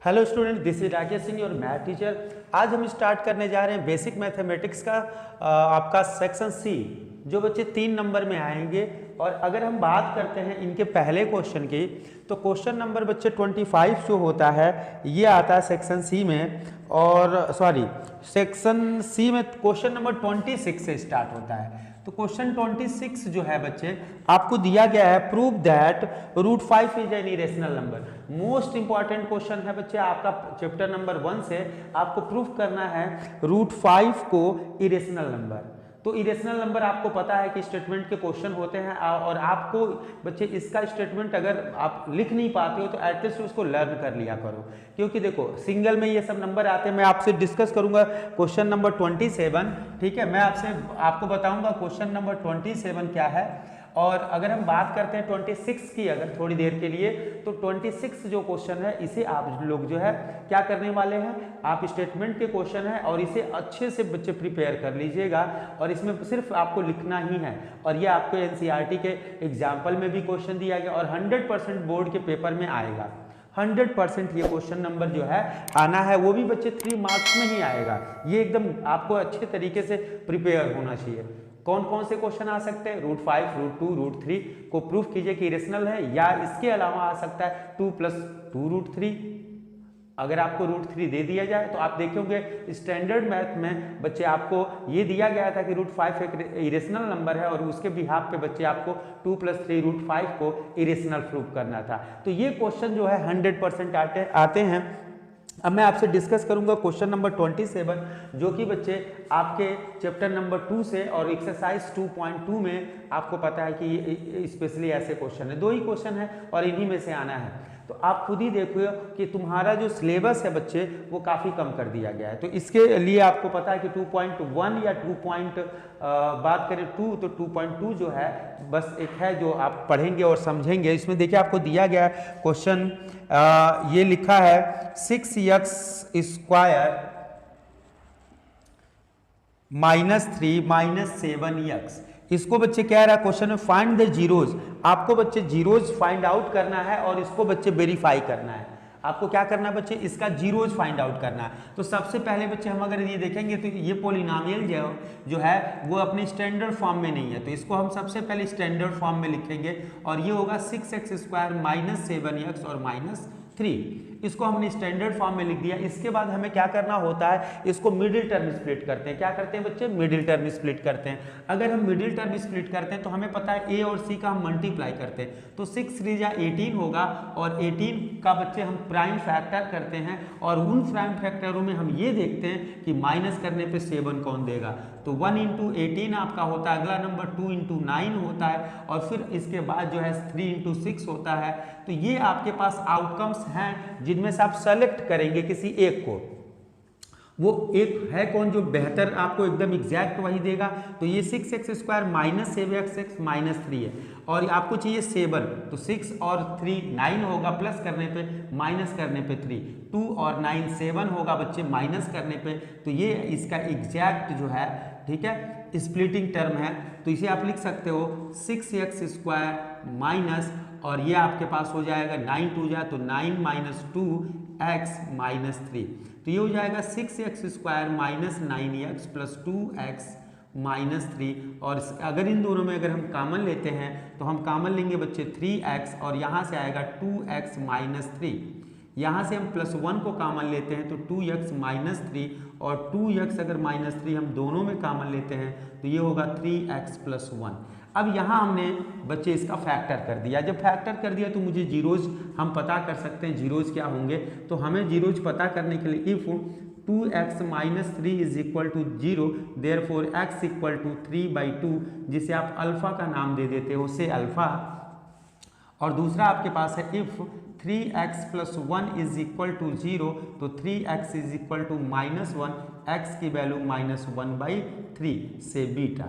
Hello student, this is Rakesh Singh और math teacher. आज हम स्टार्ट करने जा रहे हैं बेसिक मैथमेटिक्स का आपका सेक्शन सी, जो बच्चे 3 नंबर में आएंगे। और अगर हम बात करते हैं इनके पहले क्वेश्चन की, तो क्वेश्चन नंबर बच्चे 25 जो होता है ये आता है सेक्शन सी में, और सॉरी सेक्शन सी में क्वेश्चन नंबर 26 से स्टार्ट होता है। तो क्वेश्चन 26 जो है बच्चे आपको दिया गया है, prove that √5 is an irrational number. Most important question है बच्चे आपका चैप्टर नंबर 1 से। आपको प्रूफ करना है √5 को इरेशनल नंबर। तो इरेशनल नंबर आपको पता है कि स्टेटमेंट के क्वेश्चन होते हैं, और आपको बच्चे इसका स्टेटमेंट अगर आप लिख नहीं पाते हो तो एटलीस्ट उसको लर्न कर लिया करो, क्योंकि देखो सिंगल में ये सब नंबर आते हैं। मैं आपसे डिस्कस करूंगा क्वेश्चन नंबर 27, ठीक है। मैं आपको बताऊंगा क्वेश्चन नंबर 27 क्या है। और अगर हम बात करते हैं 26 की अगर थोड़ी देर के लिए, तो 26 जो क्वेश्चन है इसे आप लोग जो है क्या करने वाले हैं, आप स्टेटमेंट के क्वेश्चन है और इसे अच्छे से बच्चे प्रिपेयर कर लीजिएगा। और इसमें सिर्फ आपको लिखना ही है, और ये आपको एनसीईआरटी के एग्जाम्पल में भी क्वेश्चन दिया गया और 100% बोर्ड के पेपर में आएगा। 100% ये क्वेश्चन नंबर जो है आना है, वो भी बच्चे 3 मार्क्स में ही आएगा। ये एकदम आपको अच्छे तरीके से प्रिपेयर होना चाहिए। कौन कौन से क्वेश्चन आ सकते हैं, √5, √2, √3 को प्रूफ कीजिए कि इरेशनल है, या इसके अलावा आ सकता है 2 + 2 √3। अगर आपको √3 दे दिया जाए तो आप देखेंगे स्टैंडर्ड मैथ में बच्चे आपको ये दिया गया था कि √5 एक इरेशनल नंबर है, और उसके बिहाफ पे बच्चे आपको 2 + 3 √5 को इरेशनल प्रूफ करना था। तो ये क्वेश्चन जो है 100% आते हैं। अब मैं आपसे डिस्कस करूंगा क्वेश्चन नंबर 27, जो कि बच्चे आपके चैप्टर नंबर 2 से और एक्सरसाइज 2.2 में आपको पता है कि स्पेशली ऐसे क्वेश्चन है। 2 ही क्वेश्चन है और इन्हीं में से आना है। तो आप खुद ही देखो कि तुम्हारा जो सिलेबस है बच्चे वो काफ़ी कम कर दिया गया है। तो इसके लिए आपको पता है कि 2.1 या बात करें 2, तो 2.2 जो है बस एक है जो आप पढ़ेंगे और समझेंगे। इसमें देखिए आपको दिया गया क्वेश्चन, ये लिखा है 6x² -3 -7x। इसको बच्चे कह रहा है क्वेश्चन में फाइंड द जीरोज। आपको बच्चे जीरोज फाइंड आउट करना है और इसको बच्चे वेरीफाई करना है। आपको क्या करना है बच्चे, इसका जीरोज फाइंड आउट करना है। तो सबसे पहले बच्चे हम अगर ये देखेंगे तो ये पोलिनोमियल जो है वो अपने स्टैंडर्ड फॉर्म में नहीं है, तो इसको हम सबसे पहले स्टैंडर्ड फॉर्म में लिखेंगे, और ये होगा 6x² -7x और -3। इसको हमने स्टैंडर्ड फॉर्म में लिख दिया। इसके बाद हमें क्या करना होता है, इसको मिडिल टर्म स्प्लिट करते हैं। क्या करते हैं बच्चे, मिडिल टर्म स्प्लिट करते हैं। अगर हम मिडिल टर्म स्प्लिट करते हैं तो हमें पता है a और c का हम मल्टीप्लाई करते हैं, तो 6 3 या 18 होगा, और 18 का बच्चे हम प्राइम फैक्टर करते हैं, और उन प्राइम फैक्टरों में हम ये देखते हैं कि माइनस करने पे 7 कौन देगा। तो 1 × 18 आपका होता है, अगला नंबर 2 × 9 होता है, और फिर इसके बाद जो है 3 × 6 होता है। तो ये आपके पास आउटकम्स हैं जिनमें से आप सेलेक्ट करेंगे किसी एक को। वो एक है कौन जो बेहतर आपको एकदम एग्जैक्ट वही देगा। तो ये 6x² -7x -3 है, और आपको चाहिए 7, तो 6 और 3 9 होगा, प्लस करने पे माइनस करने पे 3, 2 और 9 7 होगा बच्चे, माइनस करने पे। तो ये इसका एग्जैक्ट जो है, ठीक है, स्प्लिटिंग टर्म है। तो इसे आप लिख सकते हो 6x² माइनस, और ये आपके पास हो जाएगा 9 2 जा तो 9 - 2x -3। तो ये हो जाएगा 6x² -9x + 2x -3। और अगर इन दोनों में अगर हम कॉमन लेते हैं तो हम कॉमन लेंगे बच्चे 3x, और यहाँ से आएगा 2x -3। यहाँ से हम +1 को कॉमन लेते हैं तो 2x -3, और 2x अगर -3 हम दोनों में कॉमन लेते हैं तो ये होगा 3x + 1। अब यहाँ हमने बच्चे इसका फैक्टर कर दिया। जब फैक्टर कर दिया तो मुझे जीरोज हम पता कर सकते हैं, जीरोज क्या होंगे। तो हमें जीरोज पता करने के लिए इफ 2x -3 = 0, देयरफॉर x = 3/2, जिसे आप अल्फा का नाम दे देते हो, से अल्फा। और दूसरा आपके पास है इफ 3x + 1 = 0, तो 3x = -1, x की वैल्यू -1/3 से बीटा।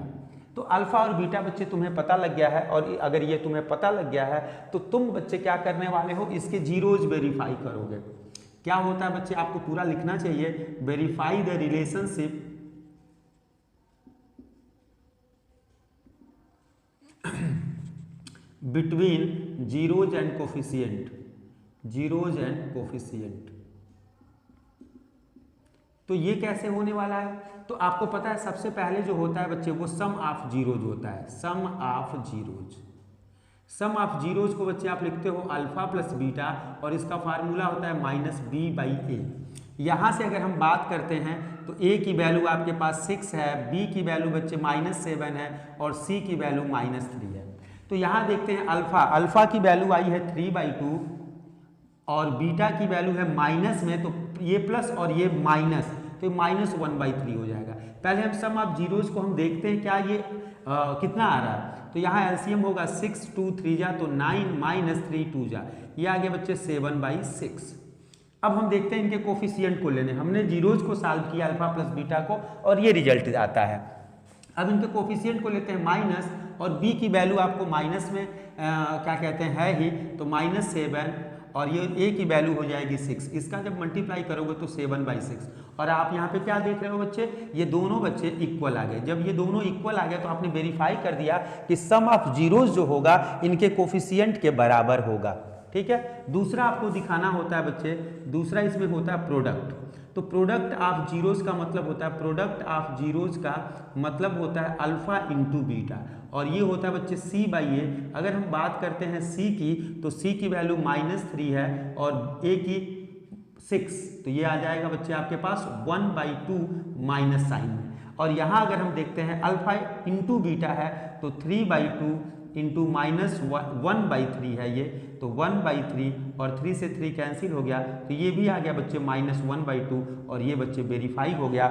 तो अल्फा और बीटा बच्चे तुम्हें पता लग गया है, और अगर ये तुम्हें पता लग गया है तो तुम बच्चे क्या करने वाले हो, इसके जीरोज वेरीफाई करोगे। क्या होता है बच्चे, आपको पूरा लिखना चाहिए, verify the relationship between zeros and coefficient. Zeros and coefficient तो ये कैसे होने वाला है? तो आपको पता है सबसे पहले जो होता है बच्चे वो सम ऑफ जीरोज होता है, sum of zeros. Sum of zeros को बच्चे आप लिखते हो अल्फा प्लस बीटा और इसका फार्मूला होता है माइनस बी बाई ए। यहाँ से अगर हम बात करते हैं तो ए की वैल्यू आपके पास 6 है, बी की वैल्यू बच्चे -7 है और सी की वैल्यू -3 है। तो यहाँ देखते हैं अल्फा की वैल्यू आई है 3/2 और बीटा की वैल्यू है माइनस में, तो ये प्लस और ये माइनस, तो -1/3 हो जाएगा। पहले हम सम ऑफ जीरोज को हम देखते हैं क्या ये कितना आ रहा है। तो यहाँ एलसीएम होगा 6 2 3 जा तो 9 -3 2 जा, ये आ गया बच्चे 7/6। अब हम देखते हैं इनके कोफिशिएंट को लेने, हमने जीरोज को सॉल्व किया अल्फा प्लस बीटा को और ये रिजल्ट आता है। अब इनके कोफिशिएंट को लेते हैं माइनस और बी की वैल्यू आपको माइनस में क्या कहते हैं है ही, तो -7 और ये ए की वैल्यू हो जाएगी 6। इसका जब मल्टीप्लाई करोगे तो 7/6 और आप यहाँ पे क्या देख रहे हो बच्चे, ये दोनों बच्चे इक्वल आ गए। जब ये दोनों इक्वल आ गए तो आपने वेरीफाई कर दिया कि सम ऑफ जीरोज जो होगा इनके कोफिशिएंट के बराबर होगा। ठीक है, दूसरा आपको दिखाना होता है बच्चे, दूसरा इसमें होता है प्रोडक्ट। तो प्रोडक्ट ऑफ जीरोज का मतलब होता है, प्रोडक्ट ऑफ जीरोज का मतलब होता है अल्फा इंटू बीटा और ये होता है बच्चे c/a। अगर हम बात करते हैं c की तो c की वैल्यू -3 है और a की 6, तो ये आ जाएगा बच्चे आपके पास 1/2 माइनस साइन में। और यहाँ अगर हम देखते हैं अल्फा इंटू बीटा है तो 3/2 इंटू -1/3 है ये, तो 1/3 और 3 से 3 कैंसिल हो गया, तो ये भी आ गया बच्चे -1/2 और ये बच्चे वेरीफाई हो गया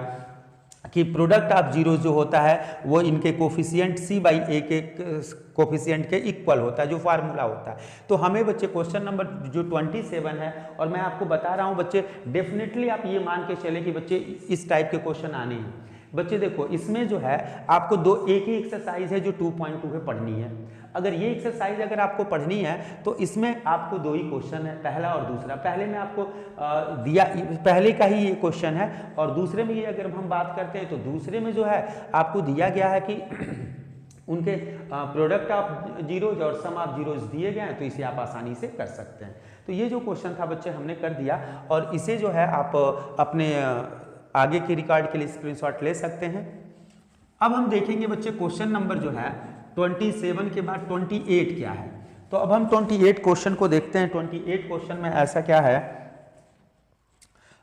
कि प्रोडक्ट ऑफ जीरो जो होता है वो इनके कोफिशिएंट c/a के कोफिशिएंट के इक्वल होता है, जो फार्मूला होता है। तो हमें बच्चे क्वेश्चन नंबर जो 27 है और मैं आपको बता रहा हूँ बच्चे, डेफिनेटली आप ये मान के चले कि बच्चे इस टाइप के क्वेश्चन आने हैं। बच्चे देखो इसमें जो है आपको एक ही एक्सरसाइज है जो 2.2 पे पढ़नी है। अगर ये एक्सरसाइज अगर आपको पढ़नी है तो इसमें आपको 2 ही क्वेश्चन है, पहला और दूसरा। पहले में आपको दिया, पहले का ही ये क्वेश्चन है और दूसरे में ये अगर हम बात करते हैं तो दूसरे में जो है आपको दिया गया है कि उनके प्रोडक्ट ऑफ जीरोज और सम ऑफ जीरोज दिए गए हैं, तो इसे आप आसानी से कर सकते हैं। तो ये जो क्वेश्चन था बच्चे हमने कर दिया और इसे जो है आप अपने आगे के रिकॉर्ड के लिए स्क्रीनशॉट ले सकते हैं। अब हम देखेंगे बच्चे क्वेश्चन नंबर जो है 27 के बाद 28 क्या है। तो अब हम 28 क्वेश्चन को देखते हैं। 28 क्वेश्चन में ऐसा क्या है,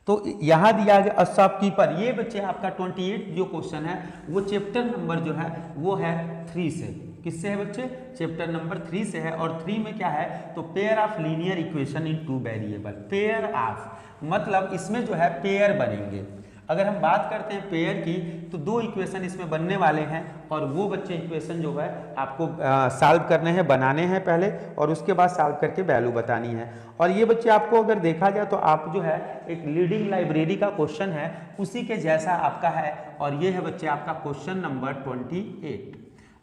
तो यहां दिया गया शॉपकीपर, ये बच्चे आपका 28 जो क्वेश्चन है वो चैप्टर नंबर जो है वो है 3 से। किससे है बच्चे? चैप्टर नंबर 3 से है। और 3 में क्या है, तो pair of linear equation in 2 variable. Pair of मतलब इसमें जो है पेयर बनेंगे। अगर हम बात करते हैं पेयर की तो 2 इक्वेशन इसमें बनने वाले हैं और वो बच्चे इक्वेशन जो है आपको सॉल्व करने हैं, बनाने हैं पहले और उसके बाद सॉल्व करके वैल्यू बतानी है। और ये बच्चे आपको अगर देखा जाए तो आप जो है एक लीडिंग लाइब्रेरी का क्वेश्चन है उसी के जैसा आपका है और ये है बच्चे आपका क्वेश्चन नंबर 28।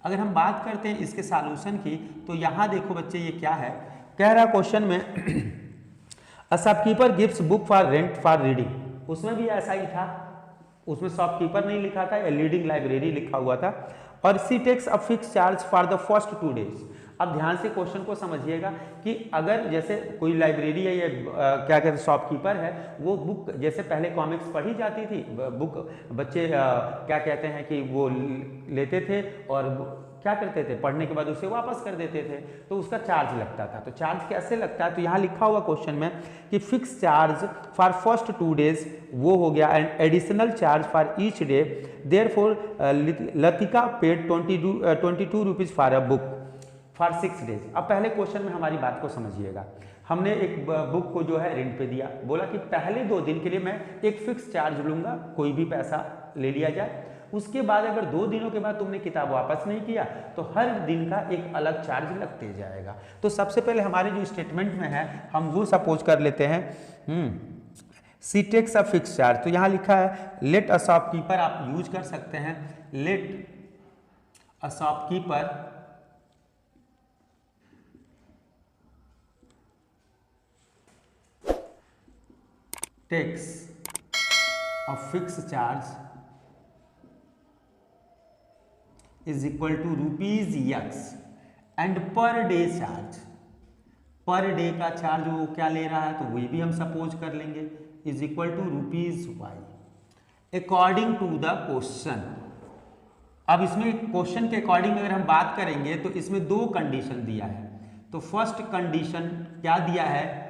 अगर हम बात करते हैं इसके सॉल्यूशन की तो यहाँ देखो बच्चे ये क्या है, कह रहा क्वेश्चन में a shopkeeper gives book for rent for reading. उसमें भी ऐसा ही था, उसमें शॉपकीपर नहीं लिखा था, लीडिंग लाइब्रेरी लिखा हुआ था। और C takes a fix charge for the first 2 days. अब ध्यान से क्वेश्चन को समझिएगा कि अगर जैसे कोई लाइब्रेरी है या क्या कहते हैं शॉपकीपर है, वो बुक जैसे पहले कॉमिक्स पढ़ी जाती थी, बुक बच्चे क्या कहते हैं कि वो लेते थे और क्या करते थे, पढ़ने के बाद उसे वापस कर देते थे, तो उसका चार्ज लगता था। तो चार्ज कैसे लगता है, तो यहाँ लिखा हुआ क्वेश्चन में कि fix charge for first 2 days वो हो गया and additional charge for each day. Therefore Latika paid 22 rupees for a book for 6 days. अब पहले क्वेश्चन में हमारी बात को समझिएगा। हमने एक बुक को जो है रेंट पे दिया, बोला कि पहले 2 दिन के लिए मैं एक फिक्स चार्ज लूंगा, कोई भी पैसा ले लिया जाए। उसके बाद अगर 2 दिनों के बाद तुमने किताब वापस नहीं किया तो हर दिन का एक अलग चार्ज लगते जाएगा। तो सबसे पहले हमारे जो स्टेटमेंट में है हम वो सपोज कर लेते हैं see takes a fix charge. तो यहाँ लिखा है लेट अ शॉपकीपर, आप यूज कर सकते हैं let a shopkeeper takes a fix charge is equal to ₹X and per day charge, per day का चार्ज वो क्या ले रहा है तो वही भी हम सपोज कर लेंगे is equal to ₹Y। According to the question. अब इसमें क्वेश्चन के अकॉर्डिंग अगर हम बात करेंगे तो इसमें दो कंडीशन दिया है। तो फर्स्ट कंडीशन क्या दिया है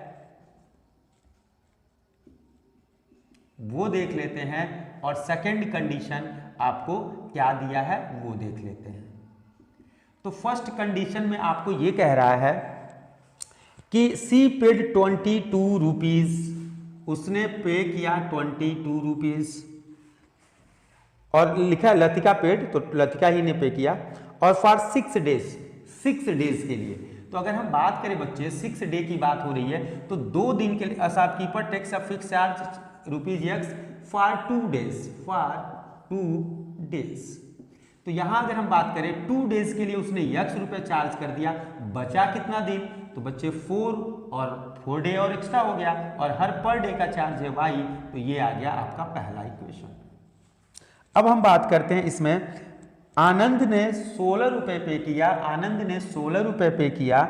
वो देख लेते हैं, और सेकंड कंडीशन आपको क्या दिया है वो देख लेते हैं। तो फर्स्ट कंडीशन में आपको ये कह रहा है कि सी पेड 22 रुपीज, उसने पे किया 22 रुपीज, और लिखा है लतिका पेड, तो लतिका ही ने पे किया, और फॉर 6 डेज, 6 डेज के लिए। तो अगर हम बात करें बच्चे 6 डे की बात हो रही है, तो 2 दिन के लिए shopkeeper takes a fix charge ₹X for 2 days, for 2 days. तो यहां अगर हम बात करें 2 डेज के लिए उसने X रुपए चार्ज कर दिया, बचा कितना दिन, तो बच्चे 4, और 4 डे और एक्स्ट्रा हो गया, और हर पर डे का चार्ज है Y, तो ये आ गया आपका पहला इक्वेशन। अब हम बात करते हैं इसमें, आनंद ने 16 रुपए पे किया, आनंद ने 16 रुपए पे किया,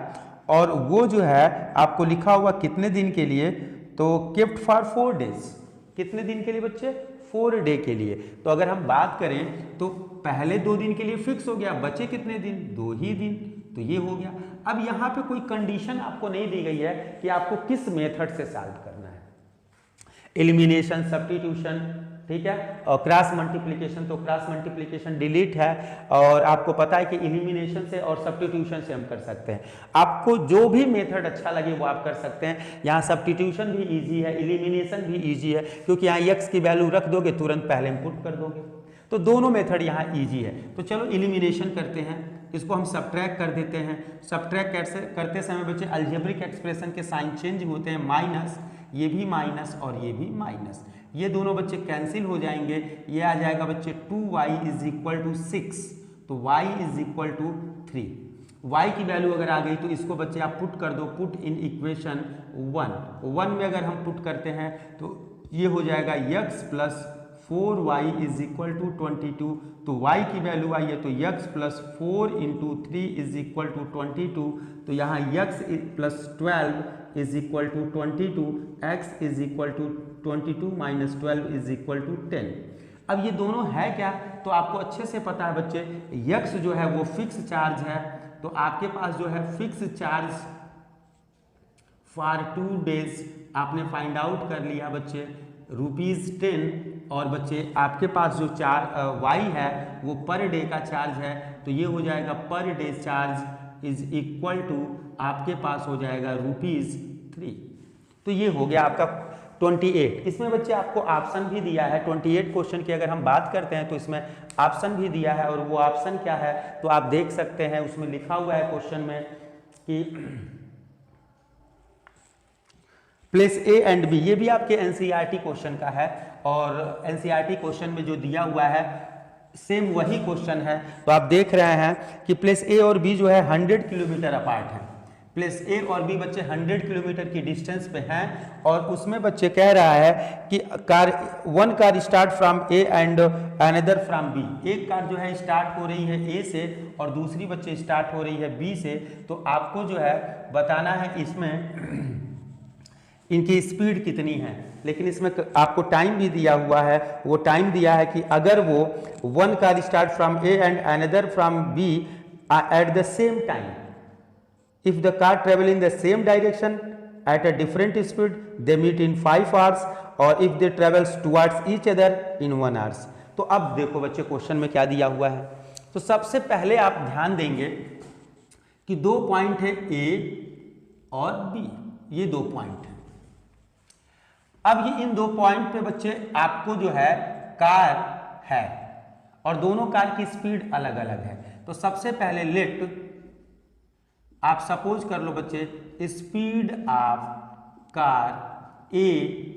और वो जो है आपको लिखा हुआ कितने दिन के लिए, तो केप्ट फॉर 4 डेज, कितने दिन के लिए बच्चे, 4 डे के लिए। तो अगर हम बात करें तो पहले 2 दिन के लिए फिक्स हो गया, बचे कितने दिन, 2 ही दिन, तो ये हो गया। अब यहाँ पे कोई कंडीशन आपको नहीं दी गई है कि आपको किस मेथड से सॉल्व करना है, एलिमिनेशन, सब्स्टिट्यूशन, ठीक है, और क्रॉस मल्टीप्लिकेशन, तो क्रॉस मल्टीप्लिकेशन डिलीट है, और आपको पता है कि एलिमिनेशन से और सब्स्टिट्यूशन से हम कर सकते हैं। आपको जो भी मेथड अच्छा लगे वो आप कर सकते हैं। यहाँ सब्स्टिट्यूशन भी इजी है, एलिमिनेशन भी इजी है, क्योंकि यहाँ x की वैल्यू रख दोगे, तुरंत पहले इनपुट कर दोगे, तो दोनों मेथड यहाँ इजी है। तो चलो एलिमिनेशन करते हैं, इसको हम सब्ट्रैक्ट कर देते हैं। सब्ट्रैक्ट कैसे करते समय बच्चे अलजेब्रिक एक्सप्रेशन के साइन चेंज होते हैं, माइनस, ये भी माइनस और ये भी माइनस, ये दोनों बच्चे कैंसिल हो जाएंगे, ये आ जाएगा बच्चे 2y इज इक्वल टू 6, तो y is equal to 3। y की वैल्यू अगर आ गई तो इसको बच्चे आप पुट कर दो, पुट इन इक्वेशन 1 में अगर हम पुट करते हैं तो ये हो जाएगा x plus 4y is equal to 22, तो y की वैल्यू आई है तो x plus 4 into 3 is equal to 22, तो यहाँ x plus 12 is equal to 22, x is equal to 22 minus 12 is equal to 10। अब ये दोनों है क्या, तो आपको अच्छे से पता है बच्चे, x जो है वो फिक्स चार्ज है, तो आपके पास जो है फिक्स चार्ज फॉर 2 डेज आपने फाइंड आउट कर लिया बच्चे ₹10, और बच्चे आपके पास जो y है वो पर डे का चार्ज है, तो ये हो जाएगा per day charge is equal to आपके पास हो जाएगा ₹3। तो ये हो गया आपका 28। इसमें बच्चे आपको ऑप्शन भी दिया है 28 क्वेश्चन की अगर हम बात करते हैं तो इसमें ऑप्शन भी दिया है, और वो ऑप्शन क्या है तो आप देख सकते हैं, उसमें लिखा हुआ है क्वेश्चन में कि प्लेस ए एंड बी, ये भी आपके एनसीईआरटी क्वेश्चन का है, और एनसीईआरटी क्वेश्चन में जो दिया हुआ है सेम वही क्वेश्चन है। तो आप देख रहे हैं कि प्लेस ए और बी जो है 100 किलोमीटर अपार्ट है, प्लेस ए और बी बच्चे 100 किलोमीटर की डिस्टेंस पे हैं, और उसमें बच्चे कह रहा है कि one car start from A and another from B, एक कार जो है स्टार्ट हो रही है ए से और दूसरी बच्चे स्टार्ट हो रही है बी से। तो आपको जो है बताना है इसमें इनकी स्पीड कितनी है, लेकिन इसमें आपको टाइम भी दिया हुआ है, वो टाइम दिया है कि अगर वो one car start from A and another from B at the same time, if the car travel in the same direction at a different speed they meet in 5 hours, or if they travels towards each other in 1 hours। तो अब देखो बच्चे question में क्या दिया हुआ है, तो सबसे पहले आप ध्यान देंगे कि 2 पॉइंट है ए और बी, ये 2 पॉइंट है। अब ये इन 2 पॉइंट पे बच्चे आपको जो है कार है और दोनों कार की स्पीड अलग अलग है। तो सबसे पहले लेट आप सपोज कर लो बच्चे speed of car A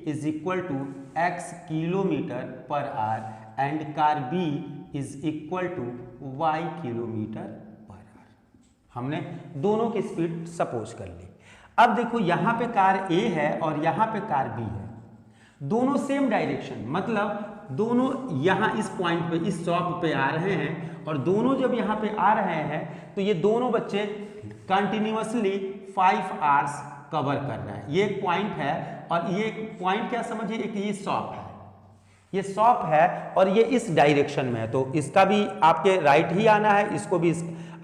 is equal to x kilometre per hour and car B is equal to y kilometre per hour. हमने दोनों की स्पीड सपोज कर ली। अब देखो यहाँ पे कार ए है और यहाँ पे कार बी है, दोनों सेम डायरेक्शन, मतलब दोनों यहाँ इस पॉइंट पे इस शॉप पे आ रहे हैं, और दोनों जब यहाँ पे आ रहे हैं तो ये दोनों बच्चे कंटिन्यूअसली 5 आवर्स कवर कर रहे हैं। ये एक पॉइंट है और ये एक पॉइंट क्या समझिए, एक ये शॉप है, ये शॉप है और ये इस डायरेक्शन में है, तो इसका भी आपके राइट ही आना है, इसको भी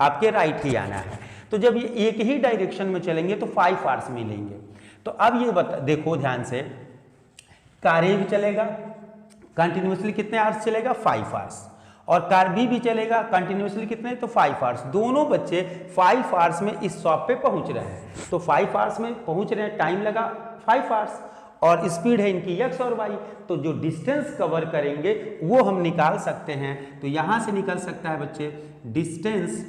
आपके राइट ही आना है। तो जब ये एक ही डायरेक्शन में चलेंगे तो 5 आवर्स मिलेंगे। तो अब ये देखो ध्यान से, कार ए भी चलेगा कंटिन्यूसली कितने आवर्स चलेगा 5 आवर्स, और कार बी भी चलेगा कंटिन्यूसली कितने तो 5 आवर्स। दोनों बच्चे 5 आवर्स में इस शॉप पे पहुंच रहे हैं, तो 5 आवर्स में पहुंच रहे हैं, टाइम लगा 5 आवर्स और स्पीड है इनकी x और y। तो जो डिस्टेंस कवर करेंगे वो हम निकाल सकते हैं। तो यहां से निकल सकता है बच्चे distance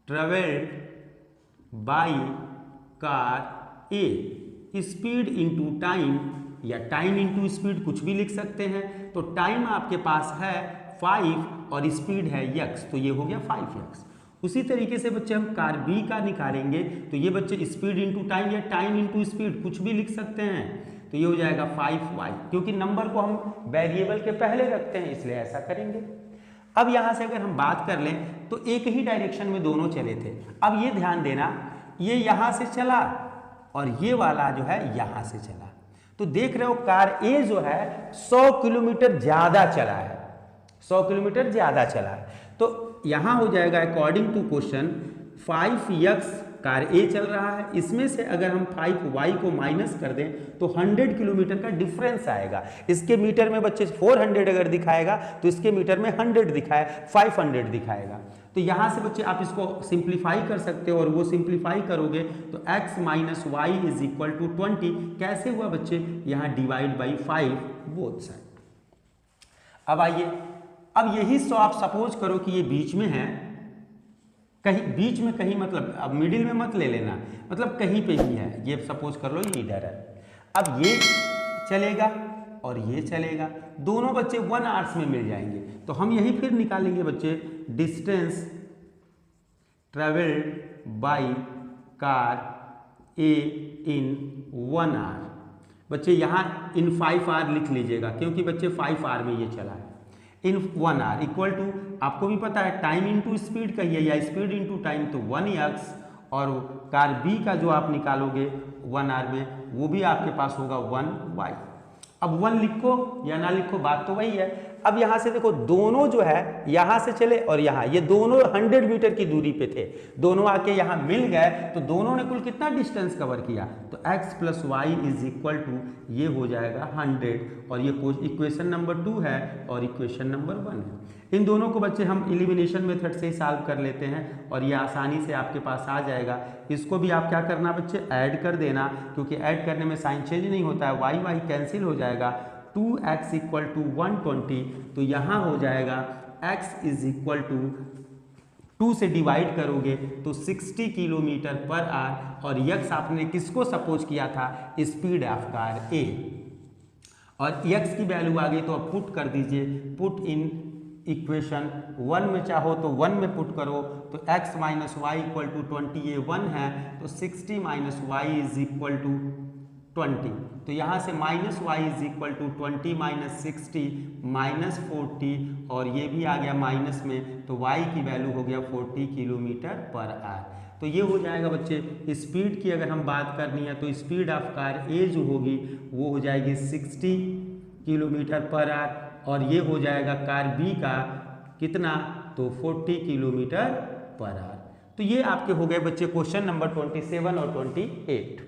travelled by car A, speed into time या टाइम इंटू स्पीड कुछ भी लिख सकते हैं। तो टाइम आपके पास है 5 और स्पीड है x, तो ये हो गया 5x। उसी तरीके से बच्चे हम कार बी का निकालेंगे, तो ये बच्चे स्पीड इंटू टाइम या टाइम इंटू स्पीड कुछ भी लिख सकते हैं, तो ये हो जाएगा 5y, क्योंकि नंबर को हम वेरिएबल के पहले रखते हैं इसलिए ऐसा करेंगे। अब यहां से अगर हम बात कर लें तो एक ही डायरेक्शन में दोनों चले थे। अब ये ध्यान देना, ये यहां से चला और ये वाला जो है यहां से चला, तो देख रहे हो कार ए जो है 100 किलोमीटर ज्यादा चला है, 100 किलोमीटर ज्यादा चला है। तो यहां हो जाएगा अकॉर्डिंग टू क्वेश्चन 5x कार ए चल रहा है, इसमें से अगर हम 5y को माइनस कर दें तो 100 किलोमीटर का डिफरेंस आएगा। इसके मीटर में बच्चे 400 अगर दिखाएगा तो इसके मीटर में 100 दिखाए 500 दिखाएगा। तो यहां से बच्चे आप इसको सिंप्लीफाई कर सकते हो और वो सिंप्लीफाई करोगे तो x minus y is equal to 20 कैसे हुआ बच्चे, यहाँ डिवाइड बाई 5 बोथ साइड। अब आइए, अब यही सो आप सपोज करो कि ये बीच में है, कहीं बीच में कहीं मतलब अब मिडिल में मत ले लेना, मतलब कहीं पे भी है, ये सपोज कर लो ये इधर है। अब ये चलेगा और ये चलेगा, दोनों बच्चे 1 आवर्स में मिल जाएंगे। तो हम यही फिर निकालेंगे बच्चे distance travelled by car A in 1 hour. बच्चे यहाँ इन 5 आवर लिख लीजिएगा, क्योंकि बच्चे 5 आवर में ये चला है। इन 1 आवर इक्वल टू आपको भी पता है टाइम इंटू स्पीड कहिए या स्पीड इंटू टाइम, तो 1x, और कार बी का जो आप निकालोगे 1 आवर में वो भी आपके पास होगा 1y। अब 1 लिखो या ना लिखो बात तो वही है। अब यहां से देखो दोनों जो है यहां से चले और यहां, ये दोनों 100 मीटर की दूरी पे थे, दोनों आके यहां मिल गए, तो दोनों ने कुल कितना डिस्टेंस कवर किया, तो x plus y is equal to ये हो जाएगा 100, और ये इक्वेशन नंबर 2 है और इक्वेशन नंबर 1 है। इन दोनों को बच्चे हम एलिमिनेशन मेथड से ही सॉल्व कर लेते हैं और ये आसानी से आपके पास आ जाएगा। इसको भी आप क्या करना बच्चे ऐड कर देना, क्योंकि ऐड करने में साइन चेंज नहीं होता है, वाई वाई कैंसिल हो जाएगा, 2x इक्वल टू 120, तो यहाँ हो जाएगा x इज इक्वल टू 2 से डिवाइड करोगे तो 60 किलोमीटर पर आवर, और x आपने किसको सपोज किया था, स्पीड ऑफ कार ए, और x की वैल्यू आ गई तो अब पुट कर दीजिए, पुट इन इक्वेशन 1 में चाहो तो 1 में पुट करो, तो x minus y equal to 20, ये 1 है, तो 60 minus y is equal to 20, तो यहाँ से minus y is equal to 20 minus 60 minus 40, और ये भी आ गया माइनस में, तो y की वैल्यू हो गया 40 किलोमीटर पर आवर। तो ये हो जाएगा बच्चे स्पीड की अगर हम बात करनी है तो स्पीड ऑफ कार ए जो होगी वो हो जाएगी 60 किलोमीटर पर आवर, और ये हो जाएगा कार बी का कितना, तो 40 किलोमीटर पर आवर। तो ये आपके हो गए बच्चे क्वेश्चन नंबर 27 और 28।